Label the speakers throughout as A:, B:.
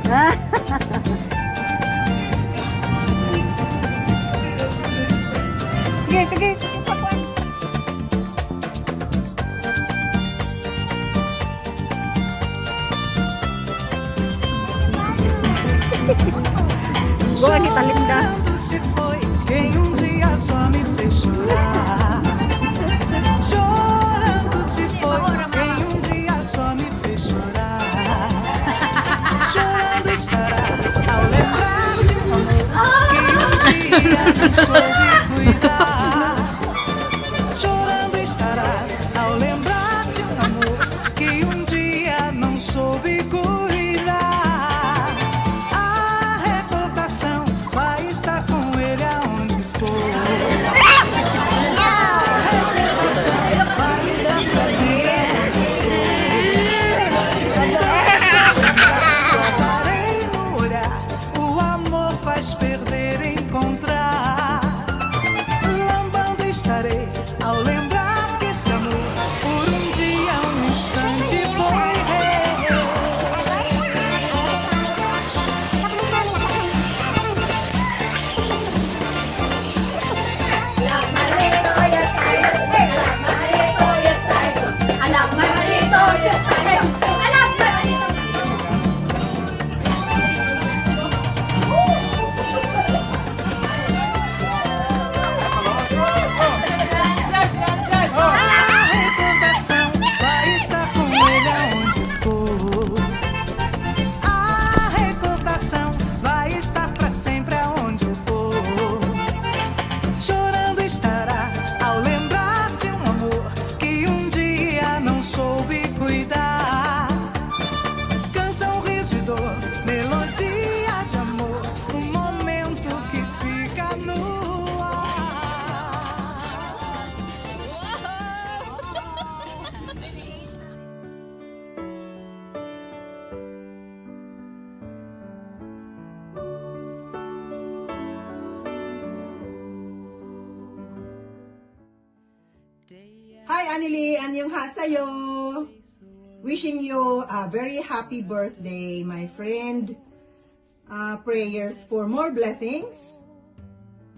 A: Sige, sige. Go, Anita Linda.
B: Se foi quem dia só me fez chorar. Chorando se foi quem dia só me fez chorar. Chorando estará ao lembrar de um amor que dia não soube cuidar. Chorando estará ao lembrar de um amor que dia não soube cuidar. Ao lembrar que esse amor por dia instante foi rei.
C: Hi Anneli, annyeonghaseyo. Wishing you a very happy birthday, my friend. Prayers for more blessings.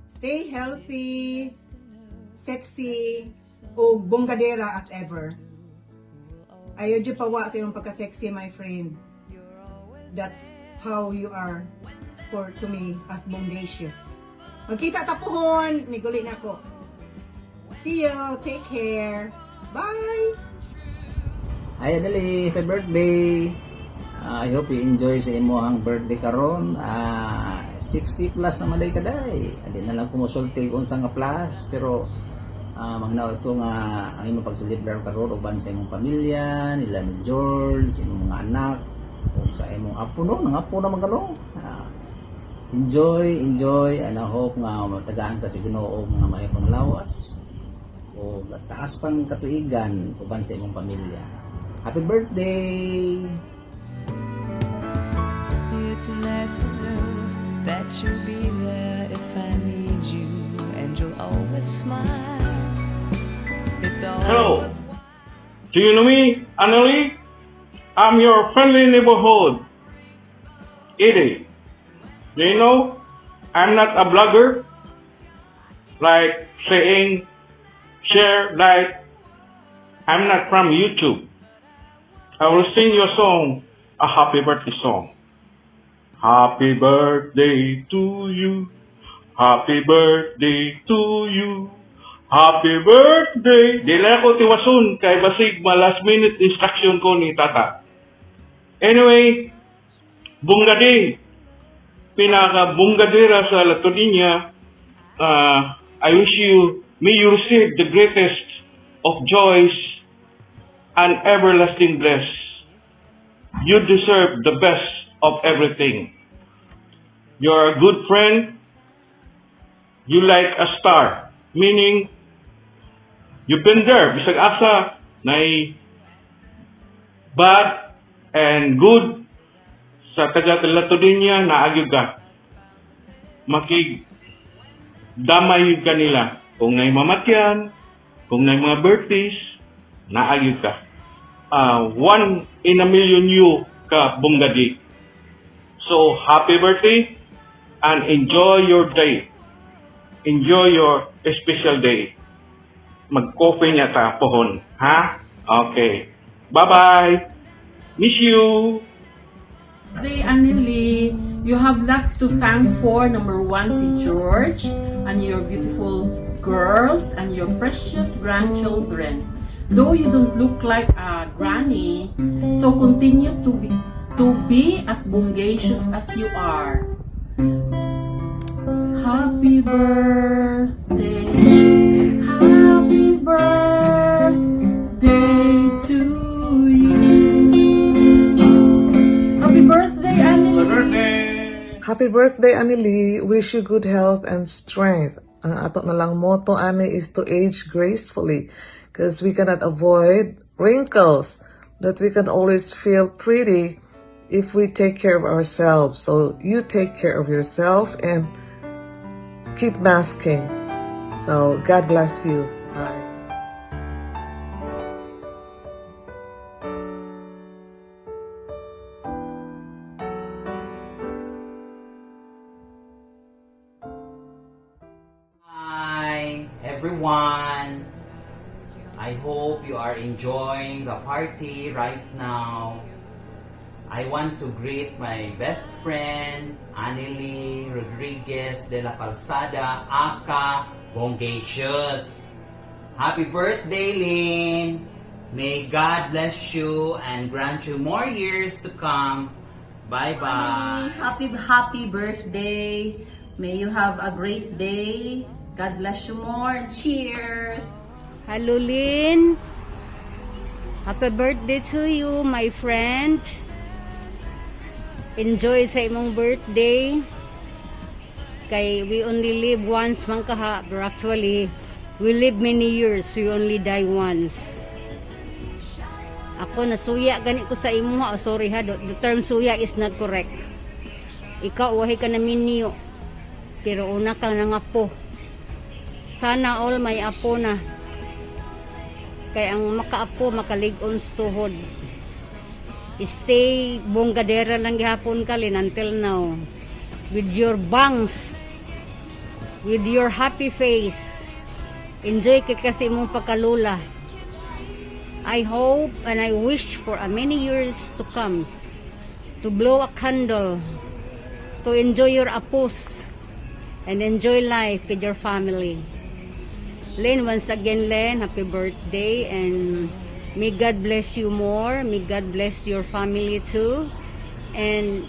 C: Stay healthy, sexy, o bonggadera as ever. Ayaw dyan pawa sa iyong pagka-sexy, my friend. That's how you are to me as bongacious. Magkita tapuhon, may guli na ako. See you. Take care. Bye.
D: Hi Anneli, happy birthday. I hope you enjoy sa imohang birthday karon. 60 plus naman day kaday. Adi na lang kumusulti kung sa nga plus, pero magnaw ito nga ang imong pag-celebrate karon uban sa imong pamilya, nila ni George, imong mga anak, o sa imong apo no, nga apo naman gano. Enjoy, and I hope nga matagaan ka sa Ginoo nga may panglawas. O taas pang katuigan uban sa imong pamilya. Happy birthday!
B: It's nice to know that you'll be there if I need you, and you'll always smile. It's all
E: Hello. Do you know me, Anneli? I'm your friendly neighborhood, Edie. Do you know I'm not a blogger? Like saying, share, like, I'm not from YouTube. I will sing you a song, a happy birthday song. Happy birthday to you. Happy birthday to you. Happy birthday. Dila ko tiwason kay basig last minute instruction ko ni tata. Anyway, bunggadi. Pinaka-bunggadera sa Latoninia. I wish you, may you receive the greatest of joys and everlasting bliss. You deserve the best of everything. You're a good friend. You like a star. Meaning, you've been there. Bisag asa, nay bad and good sa taga-Latoninia na agyud ka. Makig damay ka nila. Kung nay mamatyan, kung nay mga birthdays, naagid ka. 1 in a million you ka bunggadi. So happy birthday and enjoy your day. Enjoy your special day. Mag-coffee niya ta pohon, ha? Okay. Bye-bye. Miss you.
F: Today, Anneli, you have lots to thank for. Number one, si George and your beautiful girls and your precious grandchildren. Though you don't look like a granny, so continue to be as bongacious as you are. Happy birthday, happy birthday to you. Happy birthday, Anneli.
G: Happy birthday, Anneli. Wish you good health and strength. Ang ato na lang motto, Annie, is to age gracefully because we cannot avoid wrinkles, that we can always feel pretty if we take care of ourselves. So you take care of yourself and keep masking. So God bless you. Bye.
H: Hi everyone. I hope you are enjoying the party right now. I want to greet my best friend Anneli Rodriguez de la Calzada, aka Bongacious. Happy birthday, Lynn. May God bless you and grant you more years to come. Bye-bye.
F: Happy birthday. May you have a great day. God bless you more. Cheers.
A: Hello, Lynn. Happy birthday to you, my friend. Enjoy sa imong birthday. Kay we only live once man kaha, but actually we live many years, we only die once. Ako nasuya gani ko sa imo, sorry ha, the term suya is not correct. Ikaw wahi ka na minyo, pero una ka nangapo. Sana all may apo na. Kay ang makaapo makalig-on tuhod. Stay bonggadera lang gihapon ka, Lin, until now. With your bangs, with your happy face. Enjoy ka kasi mong pagkalula. I hope and I wish for a many years to come to blow a candle, to enjoy your apos and enjoy life with your family. Len, once again, Len, happy birthday and may God bless you more. May God bless your family too. And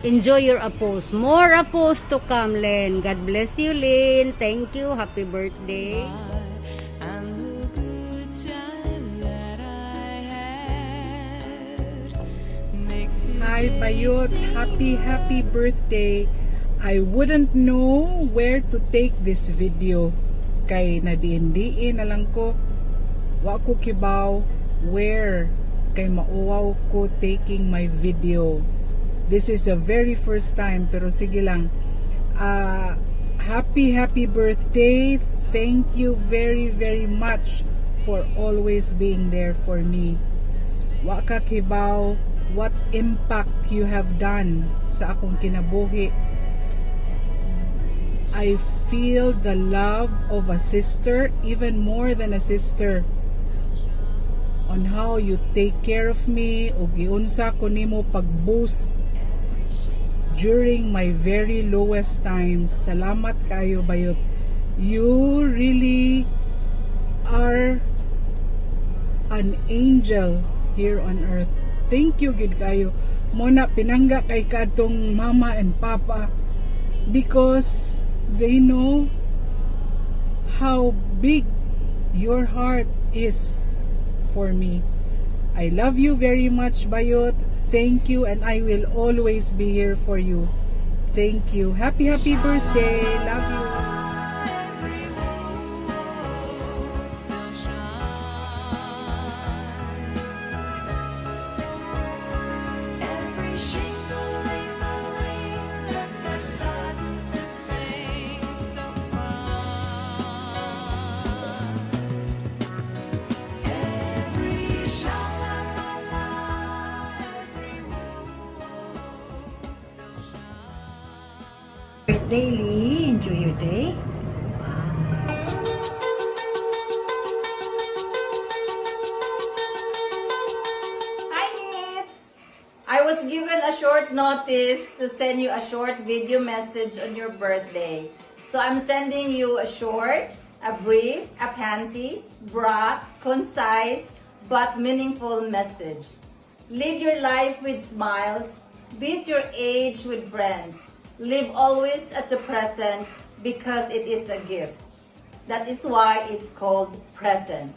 A: enjoy your apos. More apos to come, Len. God bless you, Len. Thank you. Happy birthday.
B: And the good time that I had makes
I: Hi Bayot, happy birthday. I wouldn't know where to take this video. Kay nadiin na lang ko. Wa ko kibaw where kay mauwaw ko taking my video. This is the very first time, pero sige lang. Happy birthday. Thank you very much for always being there for me. Wa ka kibaw what impact you have done sa akong kinabuhi. I feel the love of a sister, even more than a sister, on how you take care of me o giunsa ko nimo pag-boost during my very lowest times. Salamat kayo, Bayot. You really are an angel here on earth. Thank you, gid kayo. Muna pinangga kay kadtong mama and papa because they know how big your heart is for me. I love you very much, Bayot. Thank you, and I will always be here for you. Thank you. Happy birthday. Love you.
B: every shingling that they start to sing some fun. Every sha-la-la-la, every woo-woo
A: daily. Enjoy your day.
J: Hi, Nits! I was given a short notice to send you a short video message on your birthday. So I'm sending you a short, a brief, a panty, broad, concise, but meaningful message. Live your life with smiles. Beat your age with friends. Live always at the present because it is a gift. That is why it's called present.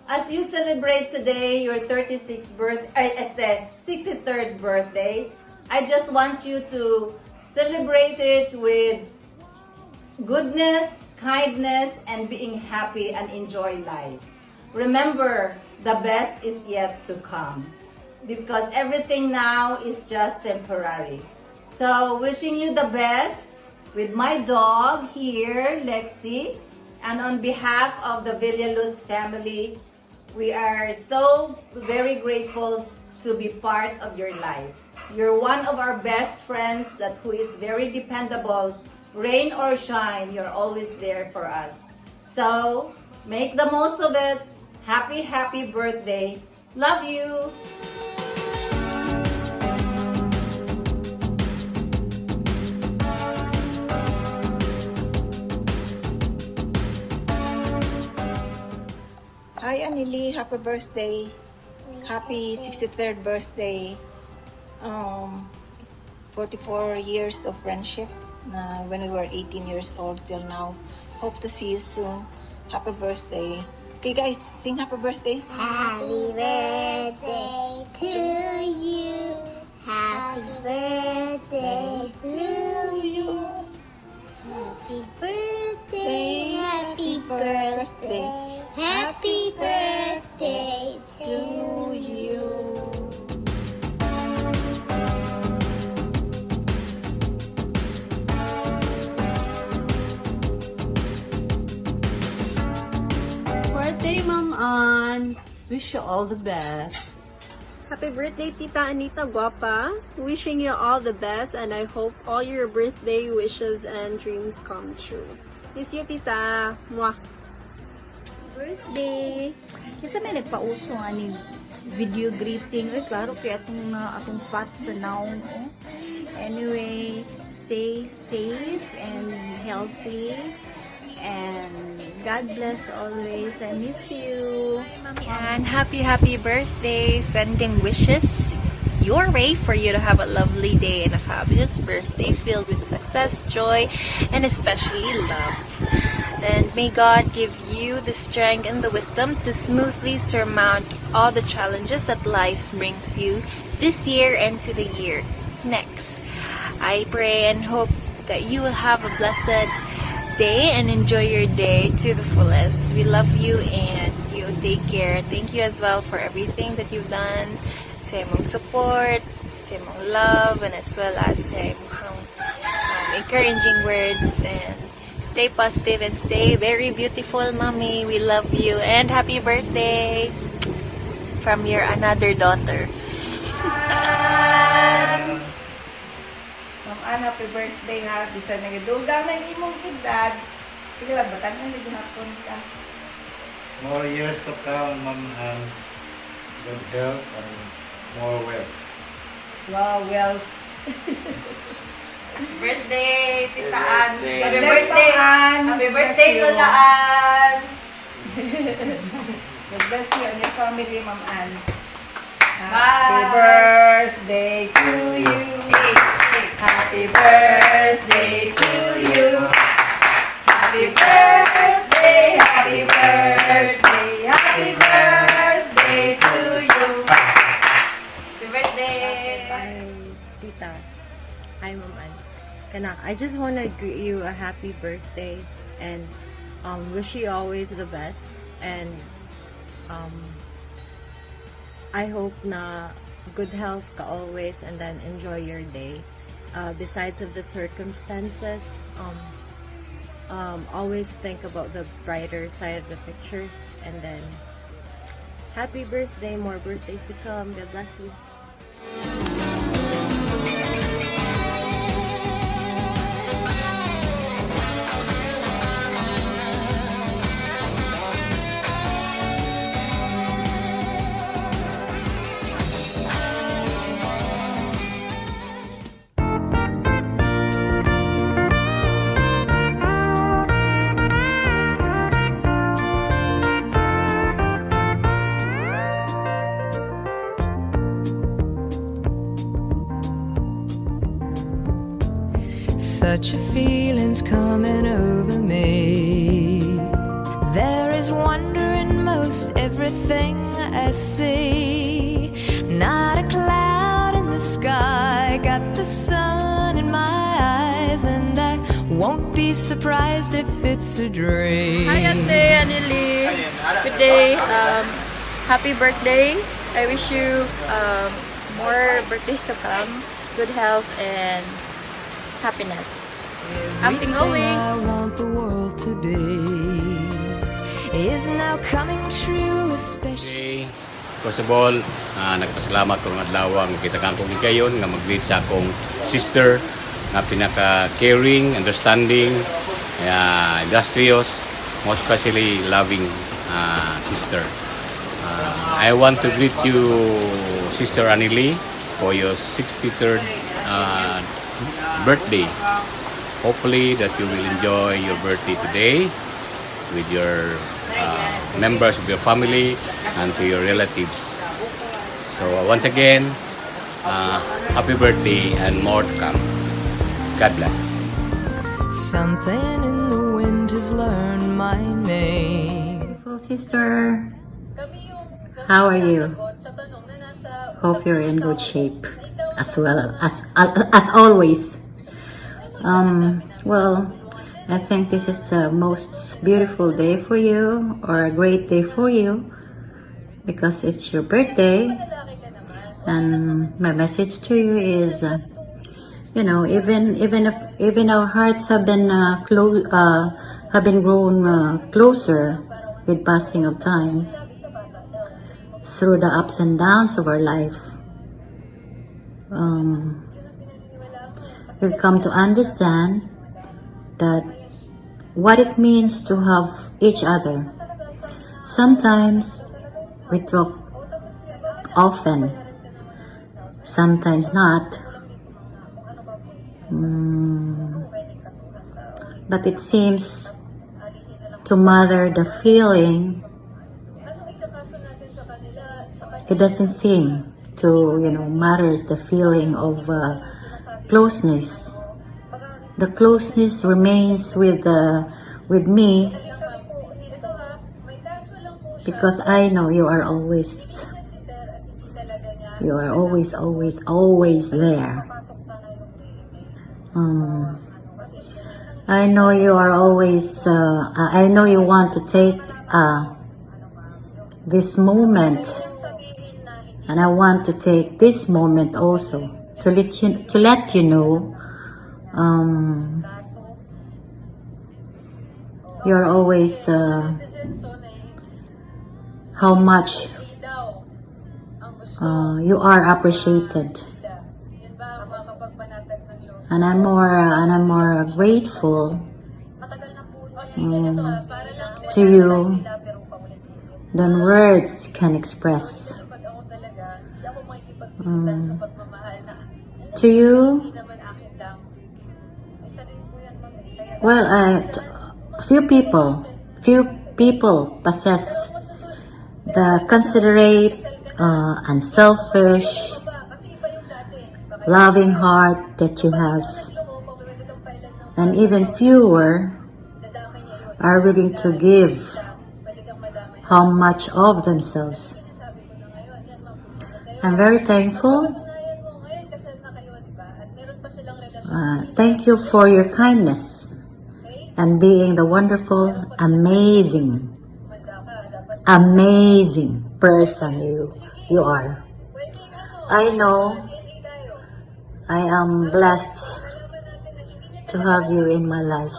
J: As you celebrate today your 63rd birthday, I just want you to celebrate it with goodness, kindness, and being happy and enjoy life. Remember, the best is yet to come because everything now is just temporary. So, wishing you the best with my dog here, Lexi, and on behalf of the Villaluz family, we are so very grateful to be part of your life. You're one of our best friends that who is very dependable. Rain or shine, you're always there for us. So, make the most of it. Happy, happy birthday. Love you.
K: Hi Anili, happy birthday. Happy 63rd birthday. 44 years of friendship when we were 18 years old till now. Hope to see you soon. Happy birthday. Okay guys, sing happy birthday.
L: Happy birthday to you. Happy birthday to you. Happy birthday, happy birthday, happy birthday to you.
M: Birthday, Ma'am Ann. Wish you all the best.
N: Happy birthday, Tita Anita Guapa. Wishing you all the best and I hope all your birthday wishes and dreams come true. Miss you, Tita. Mwah.
O: Birthday. Kasi may nagpauso nga ni video greeting. Ay, klaro kaya atong fat sa naong. Oh. Anyway, stay safe and healthy. And God bless always. I miss you.
P: Mommy Ann, happy birthday. Sending wishes your way for you to have a lovely day and a fabulous birthday filled with success, joy, and especially love. And may God give you the strength and the wisdom to smoothly surmount all the challenges that life brings you this year and to the year next. I pray and hope that you will have a blessed day and enjoy your day to the fullest. We love you and you take care. Thank you as well for everything that you've done. Sa imong support, sa imong love, and as well as sa imong encouraging words. And stay positive and stay very beautiful, Mommy. We love you and happy birthday from your another daughter.
Q: Ma'am Ann, happy birthday ha. Bisa nagadugang ng imong edad. Sige lang, batang na naghihapon ka.
R: More years to come, Ma'am Ann. Good health and more wealth.
Q: Wow, well.
J: Birthday, Tita Ann.
R: Birthday.
J: Happy
Q: Bless
J: birthday.
Q: Ma'am Ann.
J: Happy
Q: Bless
J: birthday,
Q: you.
J: Lola Ann.
Q: God bless you and your family, Ma'am Ann.
J: Bye.
Q: Happy birthday to you. Happy birthday to you. Happy birthday, happy birthday, happy birthday to you.
J: Happy birthday.
N: Hi, Tita. Hi, Ma'am Ann. Kana, I just want to greet you a happy birthday and wish you always the best. And I hope na good health ka always and then enjoy your day. Besides of the circumstances, always think about the brighter side of the picture. And then, happy birthday, more birthdays to come. God bless you.
B: Such a feeling's coming over me. There is wonder in most everything I see. Not a cloud in the sky, got the sun in my eyes, and I won't be surprised if it's a dream.
S: Hi Ate Anneli. Good day. Happy birthday. I wish you more birthdays to come. Good health and happiness. Amping always.
B: I want the world to be is now coming true, especially.
T: First of all, nagpasalamat ko ng adlaw nga kita kang kong kayon nga mag-greet sa akong sister na pinaka-caring, understanding, industrious, most especially loving sister. I want to greet you, Sister Anneli, for your 63rd birthday. Hopefully that you will enjoy your birthday today with your members of your family and to your relatives. So once again, happy birthday and more to come. God bless.
B: Something in the wind has learned my name.
U: Beautiful sister, how are you? Hope you're in good shape as well as always. Well, I think this is the most beautiful day for you, or a great day for you, because it's your birthday. And my message to you is, you know, even our hearts have been grown closer with passing of time, through the ups and downs of our life. We've come to understand that what it means to have each other. Sometimes we talk often, sometimes not. But it seems to Mother the feeling, it doesn't seem to, Mother's the feeling of closeness. The closeness remains with me, because I know you are always there. I know you are always, I know you want to take this moment, and I want to take this moment also to let you know, you're always, how much you are appreciated. And I'm more grateful to you than words can express. To you, well, few people possess the considerate, unselfish, loving heart that you have, and even fewer are willing to give how much of themselves. I'm very thankful. Thank you for your kindness and being the wonderful, amazing person you are. I know I am blessed to have you in my life,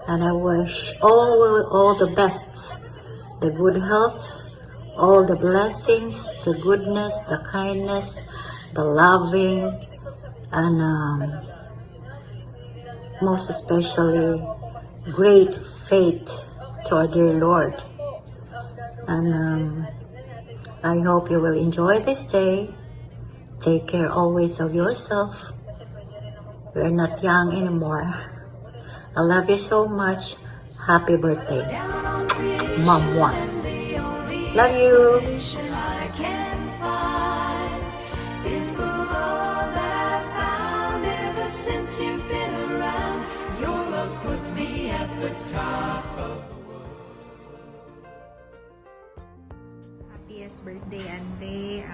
U: and I wish all the best, the good health, all the blessings, the goodness, the kindness, the loving, and most especially great faith to our dear Lord. And I hope you will enjoy this day. Take care always of yourself. We are not young anymore. I love you so much. Happy birthday, Mom One. Love you.
B: Since top of
C: Happiest birthday, Ande.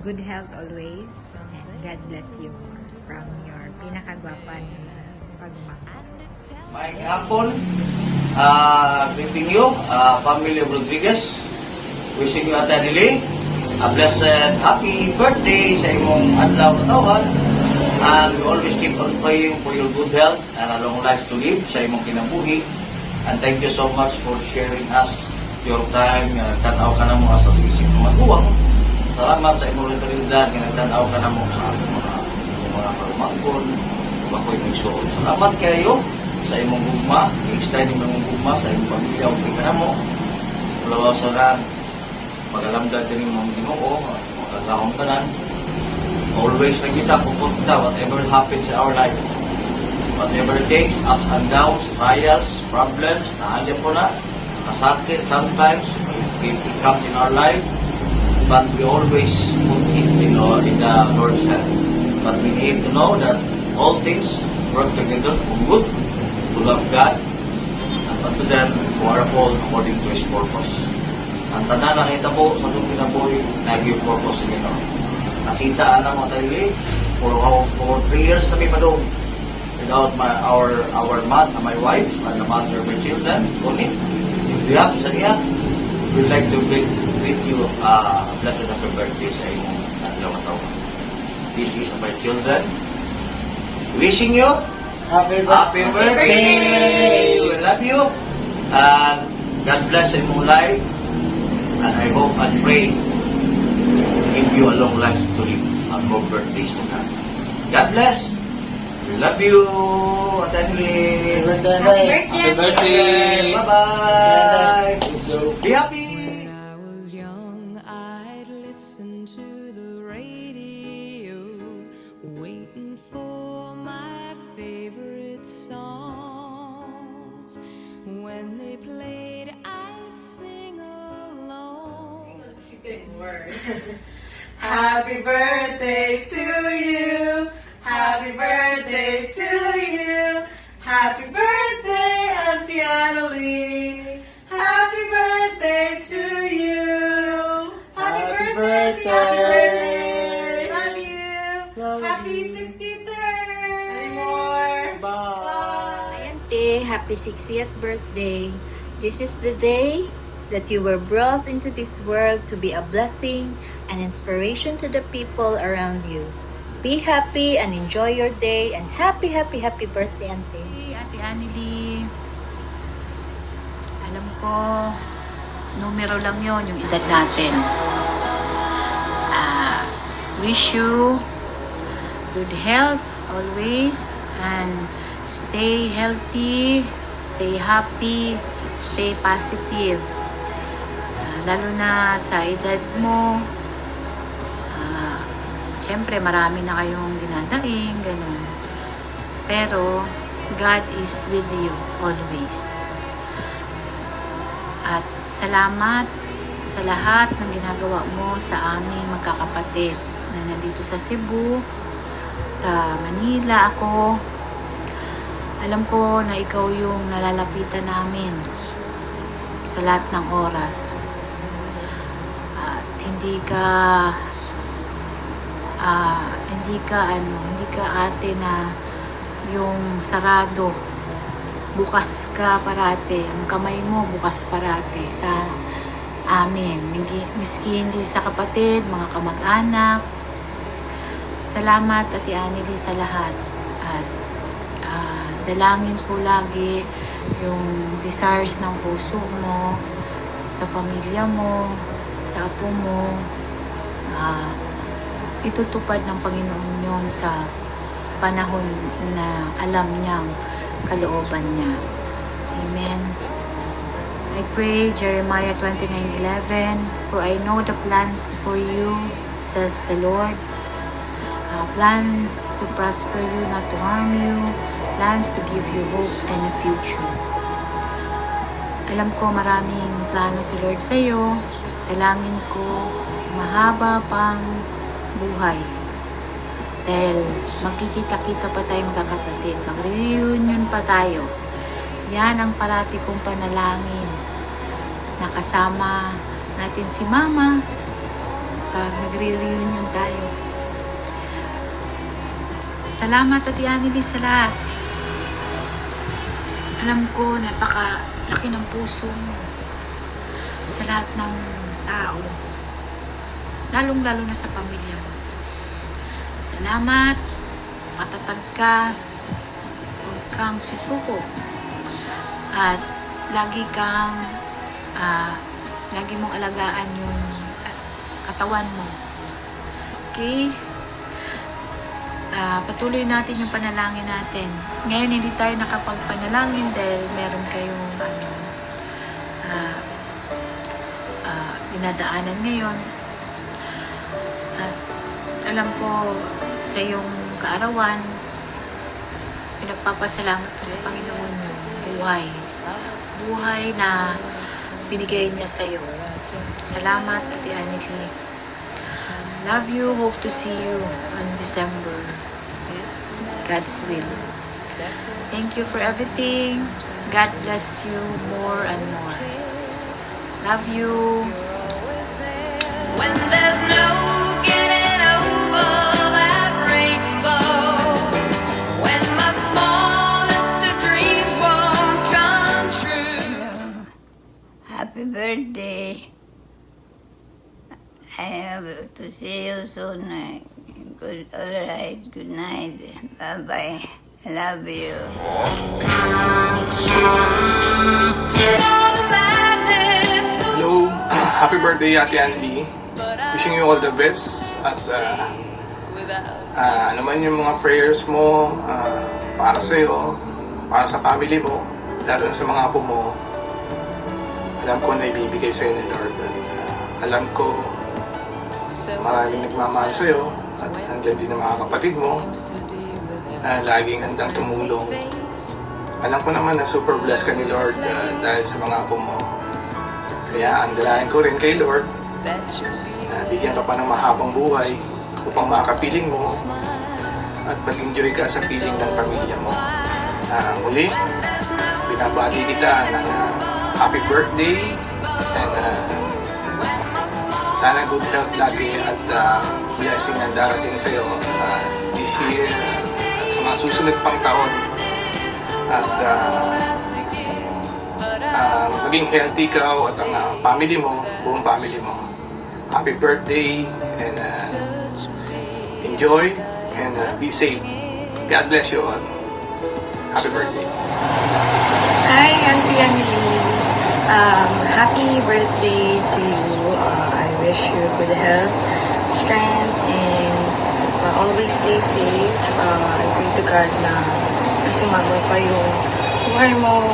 C: Good health always. And God bless you from your pinakagwapan pagmamahal.
V: Mike Hapon, greeting you, family of Rodriguez. Wishing you attentively a blessed happy birthday sa imong adlaw katawan. And we always keep on praying for your good health and a long life to live sa imong kinabuhi. And thank you so much for sharing us your time. Tanaw ka na mo sa sisig ng maguwang. Salamat sa imong realidad nga nagtanaw ka na mo sa mga pagmangkon. Bakoy pigsoon. Salamat kayo sa imong gugma. I-extend imong gugma sa imong pamilya. Okay ka na mo. Ulawaw sa lang. Pag-alamdad din imong Ginoo. Magkakahong tanan. Always na kita pupunta whatever happens in our life. Whatever takes, ups and downs, trials, problems, naandyan po na. Kasakit sometimes, it comes in our life. But we always put it in the Lord's hand. But we need to know that all things work together for good, to love God, and unto them who are called according to His purpose. Ang tanan nakita po sa itong kinabuhi, nag-give purpose sa Ginoo. Nakita na mo tayo for 3 years kami pa doon. Without our mother, my wife, and the mother of my children, only. If we have sa niya, we'd like to greet you a blessed happy birthday sa inyong adlaw katawan. This is my children. Wishing you happy birthday! We love you. And God bless in your life. And I hope and pray to give you a long life to live and more birthdays to come. God bless. We love you. Attentively. Happy birthday. Bye-bye. Be happy.
B: Waiting for my favorite songs. When they played, I'd sing along.
Q: Keep getting worse. Happy birthday to you. Happy birthday to you. Happy birthday, Auntie Annalie. Happy birthday to you. Happy birthday. Happy birthday. Love you. Happy 63rd. Anymore. Bye.
U: Auntie, happy 60th birthday. This is the day that you were brought into this world to be a blessing and inspiration to the people around you. Be happy and enjoy your day, and happy birthday, Auntie.
W: Ate Annalie, alam ko, numero lang yon yung edad natin. Wish you good health always, and stay healthy, stay happy, stay positive. Lalo na sa edad mo, siyempre marami na kayong dinadaing, ganun. Pero, God is with you always. At salamat sa lahat ng ginagawa mo sa aming magkakapatid na nandito sa Cebu, sa Manila ako. Alam ko na ikaw yung nalalapitan namin sa lahat ng oras. At hindi ka ate na yung sarado. Bukas ka parate, ang kamay mo bukas parate sa amin, miski hindi sa kapatid, mga kamag-anak. Salamat, Ate Annalie, sa lahat. At dalangin ko lagi yung desires ng puso mo sa pamilya mo, sa apo mo, itutupad ng Panginoon yon sa panahon na alam niyang kalooban niya. Amen. I pray Jeremiah 29:11, for I know the plans for you, says the Lord. Plans to prosper you, not to harm you. Plans to give you hope and a future. Alam ko maraming plano si Lord sa iyo. Dalangin ko mahaba pang buhay. Dahil magkikita-kita pa tayo magkakapatid. Mag-reunion pa tayo. Yan ang parati kong panalangin. Nakasama natin si Mama pag nagre-reunion tayo. Salamat at Yanili sa lahat. Alam ko, napakalaki ng puso mo sa lahat ng tao. Lalong-lalo na sa pamilya mo. Salamat, matatag ka, huwag kang susuko. At lagi mong alagaan yung katawan mo. Okay? Patuloy natin yung panalangin natin. Ngayon hindi tayo nakapagpanalangin dahil meron kayong dinadaanan ngayon. At alam ko sa iyong kaarawan, pinagpapasalamat ko sa Panginoon yung buhay. Buhay na binigay niya sa iyo. Salamat, Ate Annie. Love you. Hope to see you on December. God's will. Thank you for everything. God bless you more and more. Love you.
B: When there's no getting over that rainbow, when my smallest of dreams won't come true.
D: Happy birthday. I hope to see you soon. Good, all right. Good night. Bye bye. I love you.
E: Hello, happy birthday Ate Andy. Wishing you all the best at ano man yung mga prayers mo para sa iyo, para sa family mo, lalo na sa mga apo mo. Alam ko na ibibigay sa iyo ni Lord at alam ko maraming nagmamahal sa iyo at andyan din ang mga kapatid mo na laging handang tumulong. Alam ko naman na super blessed ka ni Lord dahil sa mga apo mo. Kaya ang dalangin ko rin kay Lord na bigyan ka pa ng mahabang buhay upang makapiling mo at mag-enjoy ka sa piling ng pamilya mo. Muli, binabati kita ng happy birthday and sana good health lagi at blessing na darating sa iyo this year at sa mga susunod pang taon at maging healthy ka at ang family mo, buong family mo. Happy birthday and enjoy and be safe. God bless you all. Happy birthday.
G: Hi, Auntie Anneli. Happy birthday to you. I wish you good health, strength, and always stay safe. I pray to God na sumama pa yung buhay mo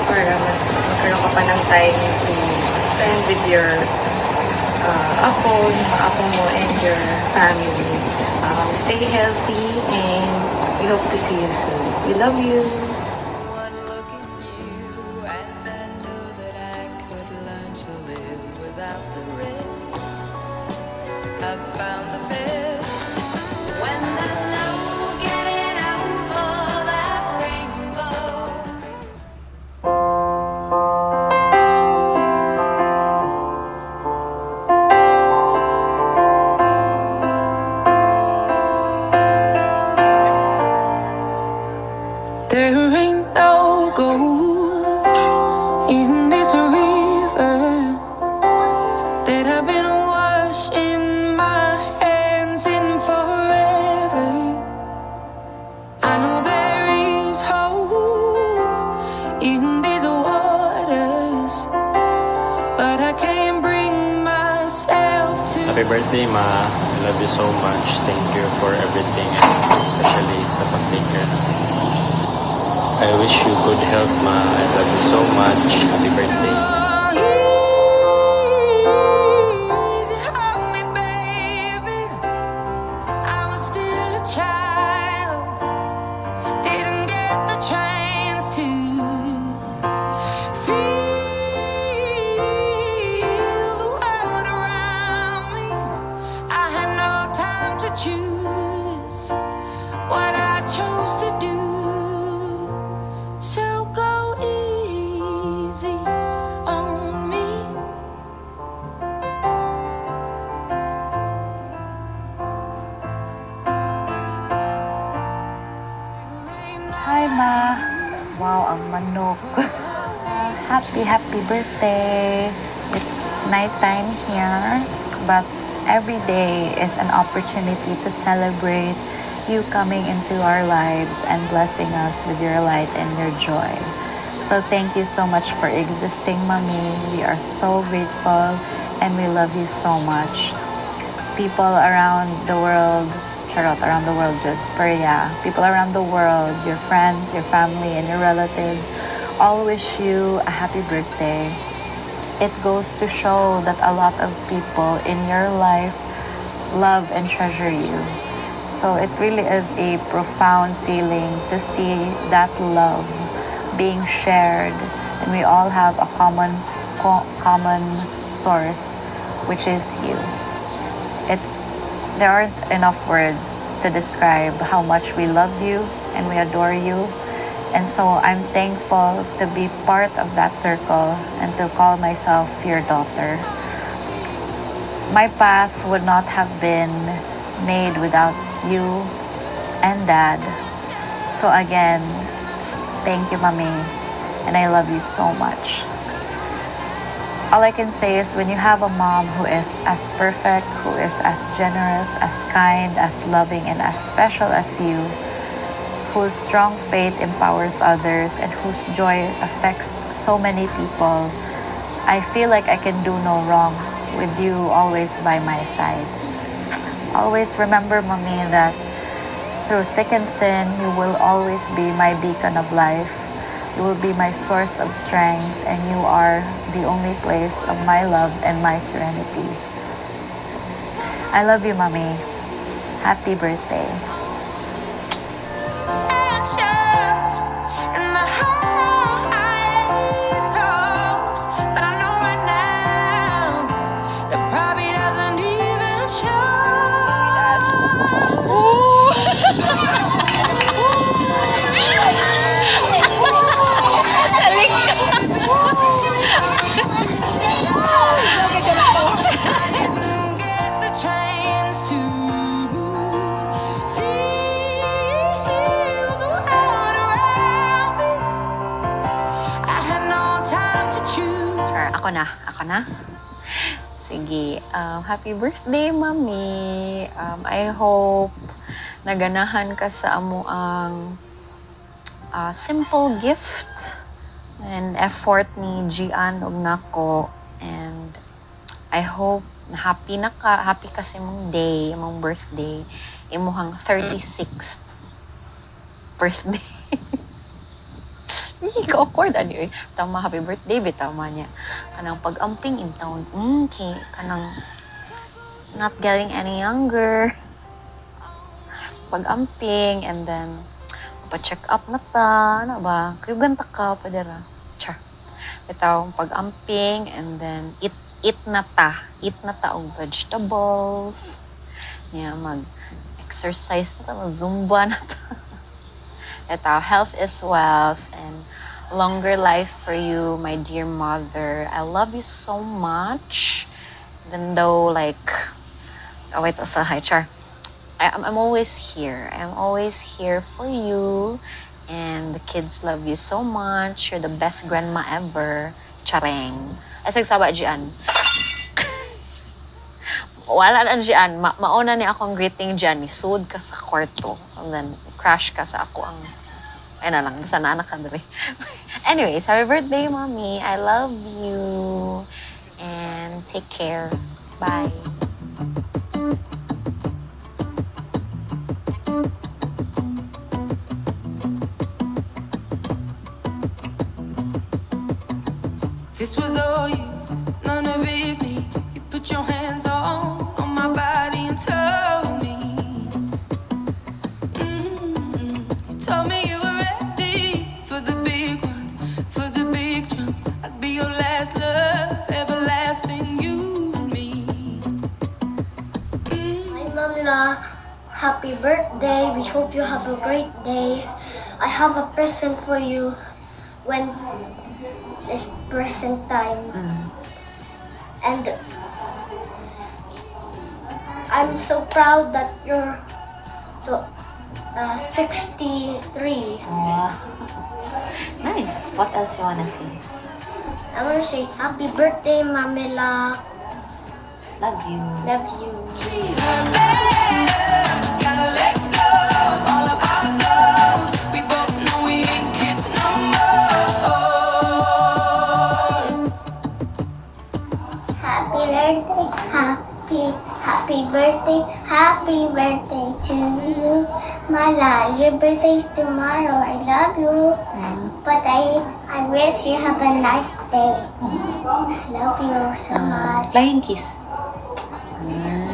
G: para mas magkaroon ka pa ng time to spend with your apo, yung mga apo mo and your family. Stay healthy and we hope to see you soon. We love you.
B: There ain't no gold in this river that I've been washing my hands in forever. I know there is hope in these waters, but I can't bring myself to.
X: Happy birthday, Ma. I love you so much. Thank you for everything, and especially sa pag-take care. I wish you good health, Ma. I love you so much. Happy birthday.
B: I was still a child, didn't get the chance to feel the world around me. I had no time to choose what I chose to do. So go easy.
A: Wow, ang manok. Happy birthday. It's nighttime here, but every day is an opportunity to celebrate you coming into our lives and blessing us with your light and your joy. So thank you so much for existing, Mommy. We are so grateful and we love you so much. People around the world, around the world, pero yeah, people around the world, your friends, your family, and your relatives all wish you a happy birthday. It goes to show that a lot of people in your life love and treasure you. So it really is a profound feeling to see that love being shared, and we all have a common source, which is you. There aren't enough words to describe how much we love you and we adore you. And so I'm thankful to be part of that circle and to call myself your daughter. My path would not have been made without you and Dad. So again, thank you, Mommy, and I love you so much. All I can say is when you have a mom who is as perfect, who is as generous, as kind, as loving, and as special as you, whose strong faith empowers others, and whose joy affects so many people, I feel like I can do no wrong with you always by my side. Always remember, Mommy, that through thick and thin, you will always be my beacon of life. You will be my source of strength, and you are the only place of my love and my serenity. I love you, Mommy. Happy birthday. Ako na? Sige. Happy birthday, Mommy. I hope naganahan ka sa amo ang simple gift and effort ni Gian ug nako. And I hope happy ka sa imong day, imong birthday, imong 36th birthday. Ka-awkward ano eh. Tama, happy birthday, bitama niya. Kanang pag-amping in town. Okay, kanang not getting any younger. Pag-amping, and then pa-check up na ta. Ano ba? Kayugan ta ka, padera. Char. Bitaw, pag-amping, and then eat na ta. Eat na ta og vegetables. Yeah, mag-exercise na ta, mag-zumba na ta. Ito, health is wealth, and longer life for you, my dear mother. I love you so much. Even though, like, oh wait, hi, Char. I'm always here. I'm always here for you, and the kids love you so much. You're the best grandma ever. Chareng. Ay, sagsaba, Gian. Wala na, Gian. Mauna ni akong greeting, Gian. Nisud ka sa kwarto. And then, crash ka sa ako ang... Ay na lang, basta naanak ka dali. Anyways, happy birthday, Mommy. I love you. And take care. Bye.
B: This was all you, none of it me. You put your hands on my body and told me. You told me you were ready for the big one, for the big jump. I'd be your last love, everlasting, you and me.
L: Hi, Mamla. Happy birthday. We hope you have a great day. I have a present for you when it's present time. And I'm so proud that you're 63.
U: Wow. Nice. What else you wanna say?
L: I want to say happy birthday, Mamela.
U: Love you.
L: Love you. Happy birthday to you. Mala, your birthday is tomorrow. I love you. But I wish you have a nice day. I love you so much.
U: Flying kiss.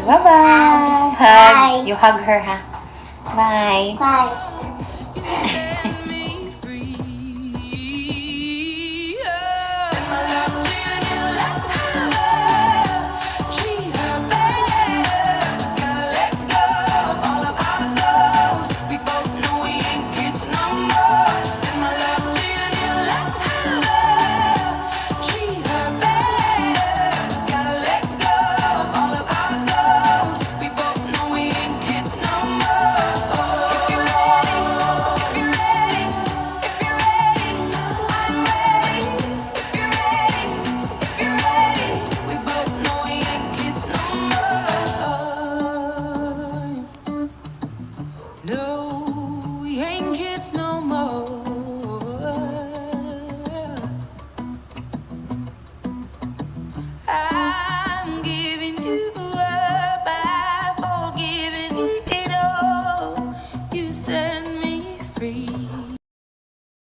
U: Bye-bye. Hug.
L: Bye.
U: You hug her, ha? Bye.
L: Bye.